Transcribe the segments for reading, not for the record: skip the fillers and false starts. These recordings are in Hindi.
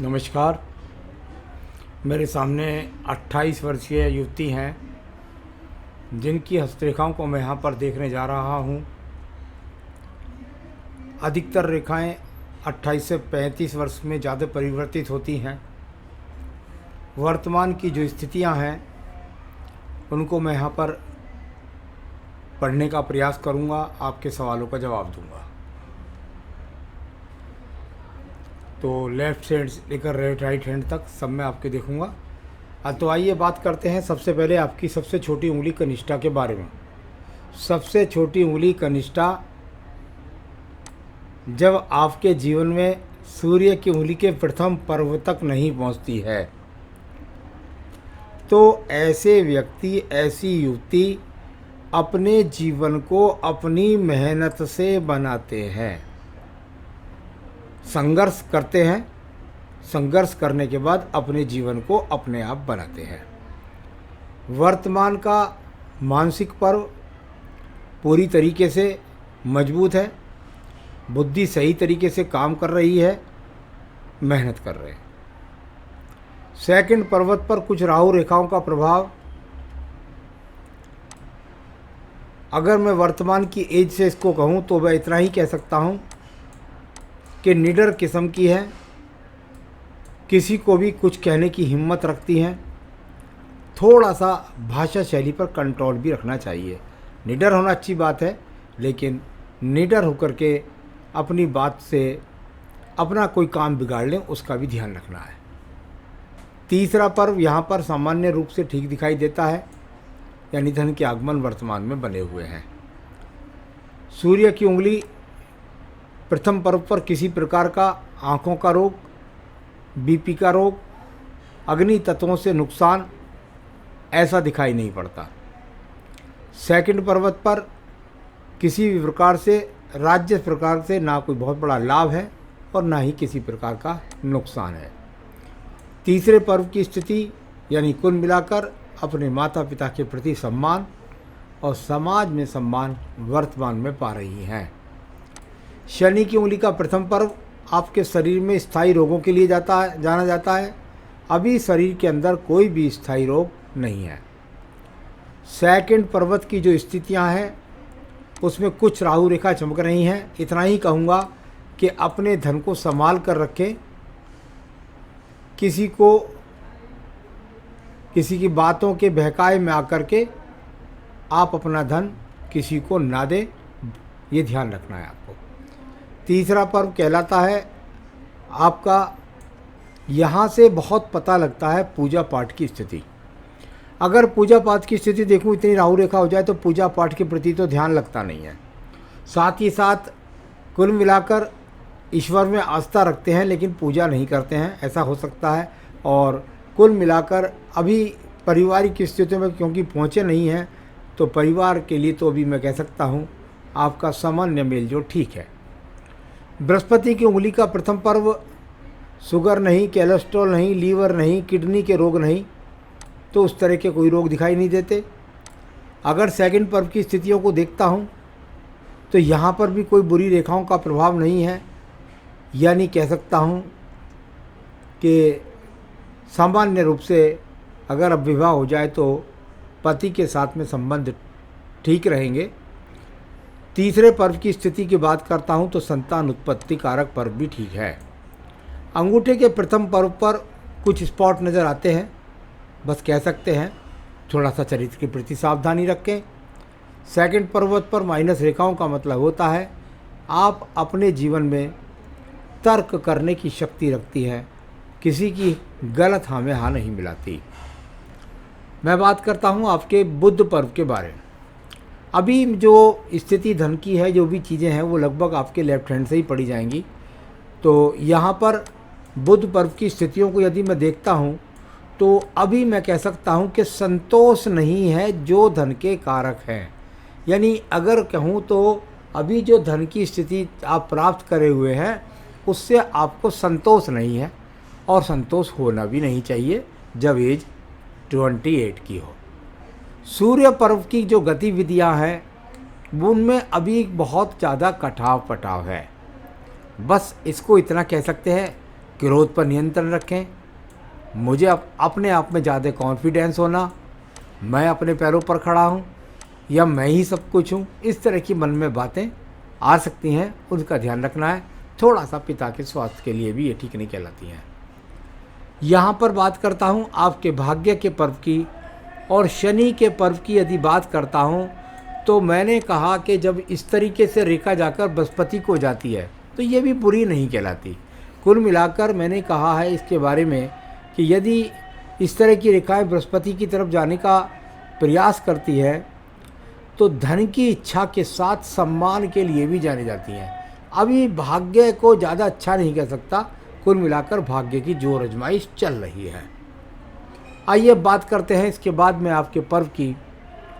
नमस्कार। मेरे सामने 28 वर्षीय युवती हैं जिनकी हस्तरेखाओं को मैं यहाँ पर देखने जा रहा हूँ। अधिकतर रेखाएं 28 से 35 वर्ष में ज़्यादा परिवर्तित होती हैं। वर्तमान की जो स्थितियाँ हैं उनको मैं यहाँ पर पढ़ने का प्रयास करूँगा, आपके सवालों का जवाब दूँगा। तो लेफ़्ट हैंड से लेकर राइट हैंड तक सब मैं आपके देखूंगा। तो आइए बात करते हैं सबसे पहले आपकी सबसे छोटी उंगली कनिष्ठा के बारे में। सबसे छोटी उंगली कनिष्ठा जब आपके जीवन में सूर्य की उंगली के प्रथम पर्व तक नहीं पहुंचती है तो ऐसे व्यक्ति, ऐसी युवती अपने जीवन को अपनी मेहनत से बनाते हैं, संघर्ष करते हैं। संघर्ष करने के बाद अपने जीवन को अपने आप बनाते हैं। वर्तमान का मानसिक पर्व पूरी तरीके से मजबूत है, बुद्धि सही तरीके से काम कर रही है, मेहनत कर रहे हैं। सेकंड पर्वत पर कुछ राहु रेखाओं का प्रभाव, अगर मैं वर्तमान की एज से इसको कहूँ तो मैं इतना ही कह सकता हूँ कि निडर किस्म की है, किसी को भी कुछ कहने की हिम्मत रखती हैं। थोड़ा सा भाषा शैली पर कंट्रोल भी रखना चाहिए। निडर होना अच्छी बात है, लेकिन निडर होकर के अपनी बात से अपना कोई काम बिगाड़ लें उसका भी ध्यान रखना है। तीसरा पर्व यहाँ पर सामान्य रूप से ठीक दिखाई देता है, यानी धन के आगमन वर्तमान में बने हुए हैं। सूर्य की उंगली प्रथम पर्व पर किसी प्रकार का आँखों का रोग, बीपी का रोग, अग्नि तत्वों से नुकसान ऐसा दिखाई नहीं पड़ता। सेकंड पर्वत पर किसी भी प्रकार से राज्य प्रकार से ना कोई बहुत बड़ा लाभ है और ना ही किसी प्रकार का नुकसान है। तीसरे पर्व की स्थिति यानी कुल मिलाकर अपने माता पिता के प्रति सम्मान और समाज में सम्मान वर्तमान में पा रही हैं। शनि की उंगली का प्रथम पर्व आपके शरीर में स्थायी रोगों के लिए जाना जाता है। अभी शरीर के अंदर कोई भी स्थायी रोग नहीं है। सेकंड पर्वत की जो स्थितियां हैं उसमें कुछ राहु रेखा चमक रही हैं। इतना ही कहूँगा कि अपने धन को संभाल कर रखें, किसी की बातों के बहकावे में आकर के आप अपना धन किसी को ना दें, ये ध्यान रखना है आपको। तीसरा पर्व कहलाता है आपका, यहाँ से बहुत पता लगता है पूजा पाठ की स्थिति। अगर पूजा पाठ की स्थिति देखूँ इतनी राहु रेखा हो जाए तो पूजा पाठ के प्रति तो ध्यान लगता नहीं है। साथ ही साथ कुल मिलाकर ईश्वर में आस्था रखते हैं लेकिन पूजा नहीं करते हैं, ऐसा हो सकता है। और कुल मिलाकर अभी पारिवारिक स्थितियों में क्योंकि पहुँचे नहीं हैं तो परिवार के लिए तो अभी मैं कह सकता हूँ आपका सामान्य मेलजोल ठीक है। बृहस्पति की उंगली का प्रथम पर्व शुगर नहीं, कोलेस्ट्रॉल नहीं, लीवर नहीं, किडनी के रोग नहीं, तो उस तरह के कोई रोग दिखाई नहीं देते। अगर सेकंड पर्व की स्थितियों को देखता हूँ तो यहाँ पर भी कोई बुरी रेखाओं का प्रभाव नहीं है, यानी कह सकता हूँ कि सामान्य रूप से अगर अब विवाह हो जाए तो पति के साथ में संबंध ठीक रहेंगे। तीसरे पर्व की स्थिति की बात करता हूं तो संतान उत्पत्ति कारक पर्व भी ठीक है। अंगूठे के प्रथम पर्व पर कुछ स्पॉट नज़र आते हैं, बस कह सकते हैं थोड़ा सा चरित्र के प्रति सावधानी रखें। सेकंड पर्वत पर माइनस रेखाओं का मतलब होता है आप अपने जीवन में तर्क करने की शक्ति रखती हैं, किसी की गलत हाँ में हाँ नहीं मिलाती। मैं बात करता हूँ आपके बुध पर्व के बारे में। अभी जो स्थिति धन की है, जो भी चीज़ें हैं वो लगभग आपके लेफ्ट हैंड से ही पड़ी जाएंगी। तो यहाँ पर बुध पर्व की स्थितियों को यदि मैं देखता हूँ तो अभी मैं कह सकता हूँ कि संतोष नहीं है जो धन के कारक हैं। यानी अगर कहूँ तो अभी जो धन की स्थिति आप प्राप्त करे हुए हैं उससे आपको संतोष नहीं है और संतोष होना भी नहीं चाहिए जब एज 28 की हो। सूर्य पर्व की जो गतिविधियां हैं उनमें अभी बहुत ज़्यादा कटाव पटाव है। बस इसको इतना कह सकते हैं क्रोध पर नियंत्रण रखें, मुझे अपने आप में ज़्यादा कॉन्फिडेंस होना, मैं अपने पैरों पर खड़ा हूँ या मैं ही सब कुछ हूँ, इस तरह की मन में बातें आ सकती हैं, उनका ध्यान रखना है। थोड़ा सा पिता के स्वास्थ्य के लिए भी ये ठीक नहीं कहलाती हैं। यहाँ पर बात करता हूँ आपके भाग्य के पर्व की और शनि के पर्व की यदि बात करता हूँ तो मैंने कहा कि जब इस तरीके से रेखा जाकर बृहस्पति को जाती है तो ये भी बुरी नहीं कहलाती। कुल मिलाकर मैंने कहा है इसके बारे में कि यदि इस तरह की रेखाएं बृहस्पति की तरफ जाने का प्रयास करती है तो धन की इच्छा के साथ सम्मान के लिए भी जानी जाती हैं। अभी भाग्य को ज़्यादा अच्छा नहीं कह सकता, कुल मिलाकर भाग्य की जोर आजमाइश चल रही है। आइए बात करते हैं इसके बाद में आपके पर्व की,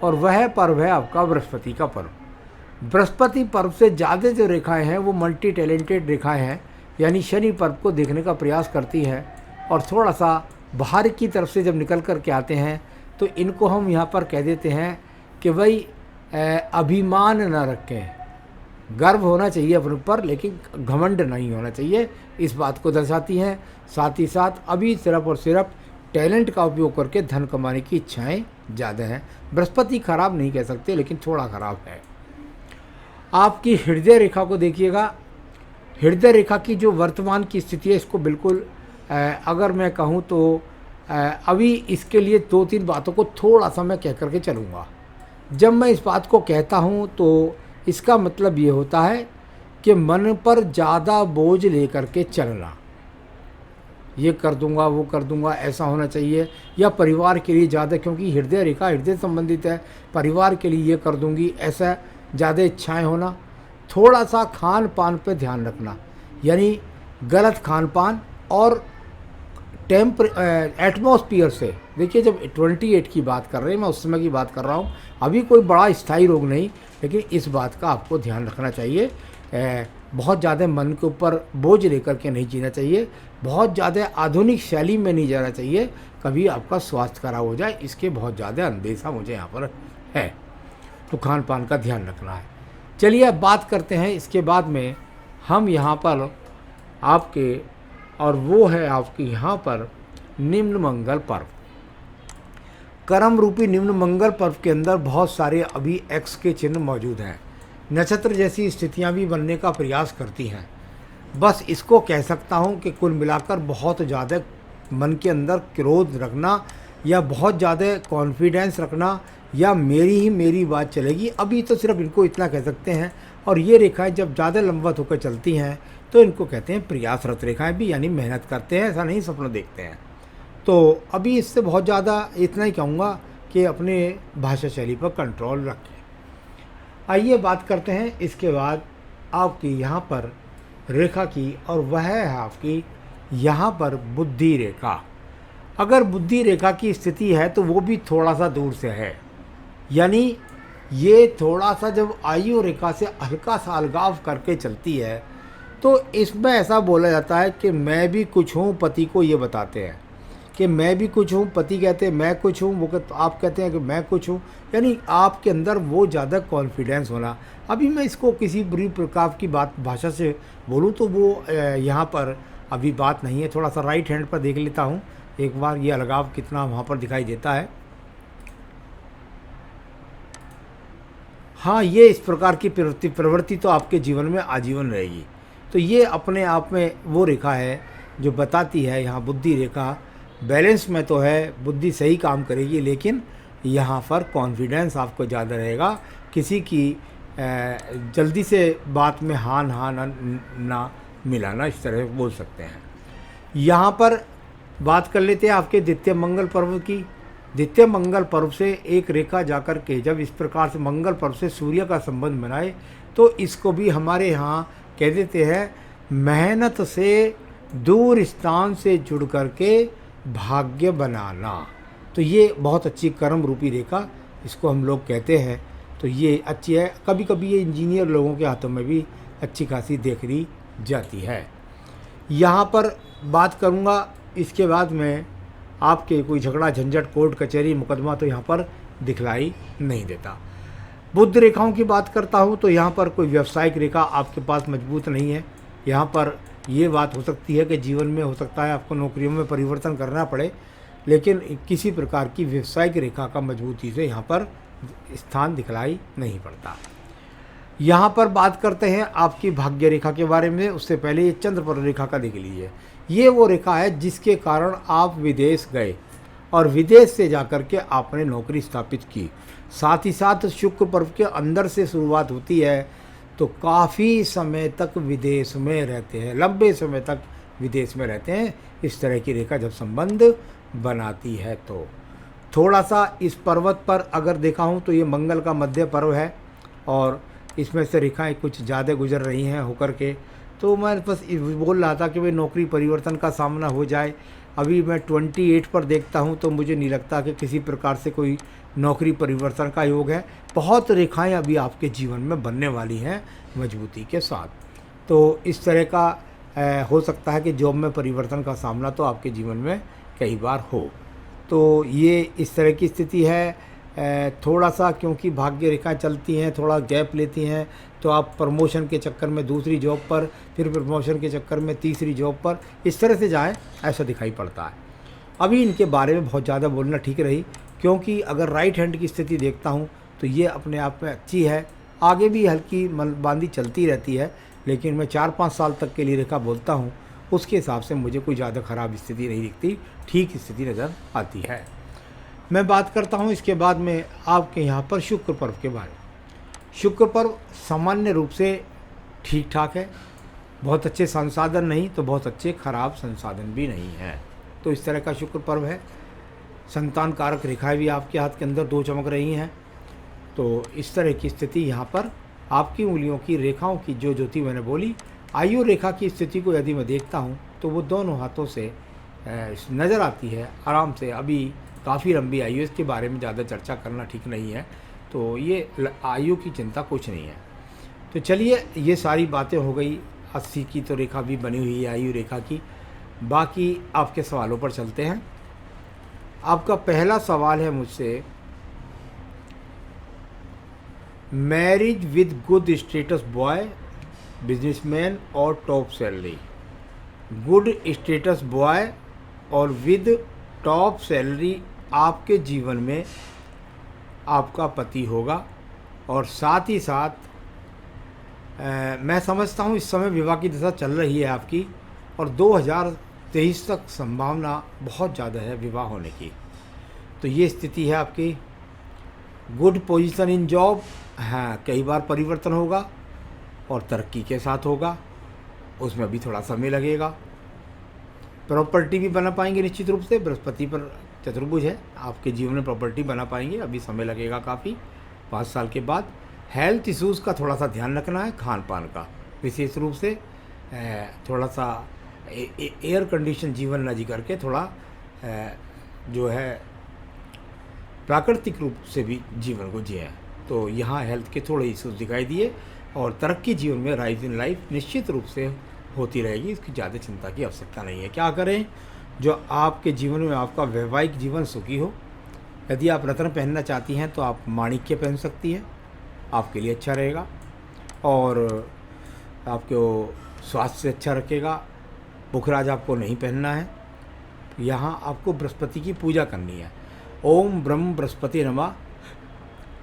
और वह पर्व है आपका बृहस्पति का पर्व। बृहस्पति पर्व से ज़्यादा जो रेखाएं हैं वो मल्टी टैलेंटेड रेखाएं हैं, यानी शनि पर्व को देखने का प्रयास करती है और थोड़ा सा बाहर की तरफ से जब निकल कर के आते हैं तो इनको हम यहाँ पर कह देते हैं कि भाई अभिमान न रखें, गर्व होना चाहिए अपने ऊपर लेकिन घमंड नहीं होना चाहिए, इस बात को दर्शाती हैं। साथ ही साथ अभी सिर्फ और सिर्फ टैलेंट का उपयोग करके धन कमाने की इच्छाएं ज़्यादा हैं। बृहस्पति खराब नहीं कह सकते लेकिन थोड़ा खराब है। आपकी हृदय रेखा को देखिएगा। हृदय रेखा की जो वर्तमान की स्थिति है इसको बिल्कुल अगर मैं कहूँ तो अभी इसके लिए 2-3 बातों को थोड़ा सा मैं कह करके चलूँगा। जब मैं इस बात को कहता हूँ तो इसका मतलब ये होता है कि मन पर ज़्यादा बोझ लेकर के चलना, ये कर दूंगा वो कर दूंगा ऐसा होना चाहिए, या परिवार के लिए ज़्यादा, क्योंकि हृदय रेखा हृदय संबंधित है, परिवार के लिए ये कर दूंगी ऐसा ज़्यादा इच्छाएं होना। थोड़ा सा खान पान पे ध्यान रखना, यानी गलत खान पान और एटमॉस्फियर से। देखिए जब 28 की बात कर रहे हैं, मैं उस समय की बात कर रहा हूँ, अभी कोई बड़ा स्थायी रोग नहीं, लेकिन इस बात का आपको ध्यान रखना चाहिए। बहुत ज़्यादा मन के ऊपर बोझ लेकर के नहीं जीना चाहिए, बहुत ज़्यादा आधुनिक शैली में नहीं जाना चाहिए, कभी आपका स्वास्थ्य खराब हो जाए, इसके बहुत ज़्यादा अंदेशा मुझे यहाँ पर है। तो खान पान का ध्यान रखना है। चलिए अब बात करते हैं इसके बाद में हम यहाँ पर आपके, और वो है आपके यहाँ पर निम्न मंगल पर्व। कर्म रूपी निम्न मंगल पर्व के अंदर बहुत सारे अभी एक्स के चिन्ह मौजूद हैं, नक्षत्र जैसी स्थितियां भी बनने का प्रयास करती हैं। बस इसको कह सकता हूं कि कुल मिलाकर बहुत ज़्यादा मन के अंदर क्रोध रखना या बहुत ज़्यादा कॉन्फिडेंस रखना या मेरी ही मेरी बात चलेगी, अभी तो सिर्फ इनको इतना कह सकते हैं। और ये रेखाएं जब ज़्यादा लंबवत होकर चलती हैं तो इनको कहते हैं प्रयासरत रेखाएं भी, यानी मेहनत करते हैं, ऐसा नहीं सपना देखते हैं। तो अभी इससे बहुत ज़्यादा इतना ही कहूँगा कि अपने भाषा शैली पर कंट्रोल रखें। आइए बात करते हैं इसके बाद आपकी यहाँ पर रेखा की, और वह है आपकी यहाँ पर बुद्धि रेखा। अगर बुद्धि रेखा की स्थिति है तो वो भी थोड़ा सा दूर से है, यानी ये थोड़ा सा जब आयु रेखा से हल्का सा अलगाव करके चलती है तो इसमें ऐसा बोला जाता है कि मैं भी कुछ हूँ, पति को ये बताते हैं कि मैं भी कुछ हूँ, पति कहते हैं मैं कुछ हूँ, वो आप कहते हैं कि मैं कुछ हूँ, यानी आपके अंदर वो ज़्यादा कॉन्फिडेंस होना। अभी मैं इसको किसी बुरी प्रकार की बात भाषा से बोलूँ तो वो यहाँ पर अभी बात नहीं है। थोड़ा सा राइट हैंड पर देख लेता हूँ एक बार, ये अलगाव कितना वहाँ पर दिखाई देता है। हाँ, ये इस प्रकार की प्रवृत्ति तो आपके जीवन में आजीवन रहेगी। तो ये अपने आप में वो रेखा है जो बताती है, यहाँ बुद्धि रेखा बैलेंस में तो है, बुद्धि सही काम करेगी, लेकिन यहाँ पर कॉन्फिडेंस आपको ज़्यादा रहेगा। किसी की जल्दी से बात में हाँ ना मिलाना, इस तरह बोल सकते हैं। यहाँ पर बात कर लेते हैं आपके द्वितीय मंगल पर्व की। द्वितीय मंगल पर्व से एक रेखा जाकर के जब इस प्रकार से मंगल पर्व से सूर्य का संबंध बनाए तो इसको भी हमारे यहाँ कह देते हैं मेहनत से दूर स्थान से जुड़ करके भाग्य बनाना। तो ये बहुत अच्छी कर्म रूपी रेखा इसको हम लोग कहते हैं। तो ये अच्छी है, कभी कभी ये इंजीनियर लोगों के हाथों में भी अच्छी खासी देखी जाती है। यहाँ पर बात करूँगा इसके बाद में आपके कोई झगड़ा झंझट कोर्ट कचहरी मुकदमा तो यहाँ पर दिखलाई नहीं देता। बुध रेखाओं की बात करता हूँ तो यहाँ पर कोई व्यावसायिक रेखा आपके पास मजबूत नहीं है। यहाँ पर ये बात हो सकती है कि जीवन में हो सकता है आपको नौकरियों में परिवर्तन करना पड़े, लेकिन किसी प्रकार की व्यवसायिक रेखा का मजबूती से यहाँ पर स्थान दिखलाई नहीं पड़ता। यहाँ पर बात करते हैं आपकी भाग्य रेखा के बारे में। उससे पहले ये चंद्र रेखा का देख लीजिए। ये वो रेखा है जिसके कारण आप विदेश गए और विदेश से जाकर के आपने नौकरी स्थापित की। साथ ही साथ शुक्र पर्व के अंदर से शुरुआत होती है, तो काफ़ी समय तक विदेश में रहते हैं, लंबे समय तक विदेश में रहते हैं। इस तरह की रेखा जब संबंध बनाती है तो थोड़ा सा इस पर्वत पर अगर देखा हूँ तो ये मंगल का मध्य पर्व है और इसमें से रेखाएं कुछ ज़्यादा गुजर रही हैं होकर के। तो मैं बस बोल रहा था कि भाई नौकरी परिवर्तन का सामना हो जाए। अभी मैं 28 पर देखता हूँ तो मुझे नहीं लगता कि किसी प्रकार से कोई नौकरी परिवर्तन का योग है। बहुत रेखाएं अभी आपके जीवन में बनने वाली हैं मजबूती के साथ। तो इस तरह का हो सकता है कि जॉब में परिवर्तन का सामना तो आपके जीवन में कई बार हो। तो ये इस तरह की स्थिति है। थोड़ा सा क्योंकि भाग्य रेखाएं चलती हैं, थोड़ा गैप लेती हैं, तो आप प्रमोशन के चक्कर में दूसरी जॉब पर, फिर प्रमोशन के चक्कर में तीसरी जॉब पर, इस तरह से जाएं, ऐसा दिखाई पड़ता है। अभी इनके बारे में बहुत ज़्यादा बोलना ठीक रही, क्योंकि अगर राइट हैंड की स्थिति देखता हूँ तो ये अपने आप में अच्छी है। आगे भी हल्की बांदी चलती रहती है, लेकिन मैं 4-5 साल तक के लिए रेखा बोलता हूँ, उसके हिसाब से मुझे कोई ज़्यादा ख़राब स्थिति नहीं दिखती, ठीक स्थिति नज़र आती है। मैं बात करता हूँ इसके बाद में आपके यहाँ पर शुक्र पर्व के बारे में। शुक्र पर्व सामान्य रूप से ठीक ठाक है, बहुत अच्छे संसाधन नहीं तो बहुत अच्छे खराब संसाधन भी नहीं है। तो इस तरह का शुक्र पर्व है। संतान कारक रेखाएं भी आपके हाथ के अंदर 2 चमक रही हैं। तो इस तरह की स्थिति यहाँ पर आपकी उंगलियों की रेखाओं की जो थी मैंने बोली, आयु रेखा की स्थिति को यदि मैं देखता हूँ तो वो दोनों हाथों से नज़र आती है आराम से। अभी काफ़ी लंबी आयु, इसके बारे में ज़्यादा चर्चा करना ठीक नहीं है, तो ये आयु की चिंता कुछ नहीं है। तो चलिए, ये सारी बातें हो गई। 80 की तो रेखा भी बनी हुई है आयु रेखा की। बाकी आपके सवालों पर चलते हैं। आपका पहला सवाल है मुझसे, marriage with good status boy, businessman और top salary. Good status boy और विद टॉप सैलरी आपके जीवन में आपका पति होगा। और साथ ही साथ मैं समझता हूँ इस समय विवाह की दशा चल रही है आपकी, और 2023 तक संभावना बहुत ज़्यादा है विवाह होने की। तो ये स्थिति है आपकी। गुड पोजीशन इन जॉब, हाँ कई बार परिवर्तन होगा और तरक्की के साथ होगा, उसमें भी थोड़ा समय लगेगा। प्रॉपर्टी भी बना पाएंगे निश्चित रूप से, बृहस्पति पर चतुर्भुज है, आपके जीवन में प्रॉपर्टी बना पाएंगे, अभी समय लगेगा काफ़ी 5 साल के बाद। हेल्थ इश्यूज़ का थोड़ा सा ध्यान रखना है, खान पान का विशेष रूप से थोड़ा सा एयर कंडीशन जीवन न जी करके थोड़ा जो है प्राकृतिक रूप से भी जीवन को जिए। तो यहाँ हेल्थ के थोड़े इश्यूज दिखाई दिए, और तरक्की जीवन में राइज इन लाइफ निश्चित रूप से होती रहेगी, इसकी ज़्यादा चिंता की आवश्यकता नहीं है। क्या करें, जो आपके जीवन में आपका वैवाहिक जीवन सुखी हो। यदि आप रत्न पहनना चाहती हैं तो आप माणिक्य पहन सकती हैं, आपके लिए अच्छा रहेगा और आपको स्वास्थ्य से अच्छा रखेगा। पुखराज आपको नहीं पहनना है। यहाँ आपको बृहस्पति की पूजा करनी है। ओम ब्रह्म बृहस्पति नमः,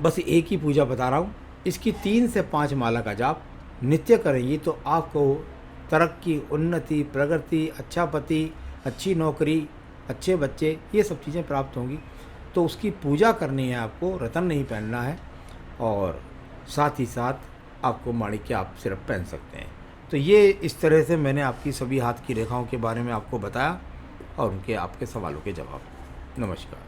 बस एक ही पूजा बता रहा हूँ। इसकी 3 से 5 माला का जाप नित्य करेंगी तो आपको तरक्की, उन्नति, प्रगति, अच्छा पति, अच्छी नौकरी, अच्छे बच्चे, ये सब चीज़ें प्राप्त होंगी। तो उसकी पूजा करनी है आपको, रतन नहीं पहनना है, और साथ ही साथ आपको माणिक्य आप सिर्फ पहन सकते हैं। तो ये इस तरह से मैंने आपकी सभी हाथ की रेखाओं के बारे में आपको बताया और उनके आपके सवालों के जवाब। नमस्कार।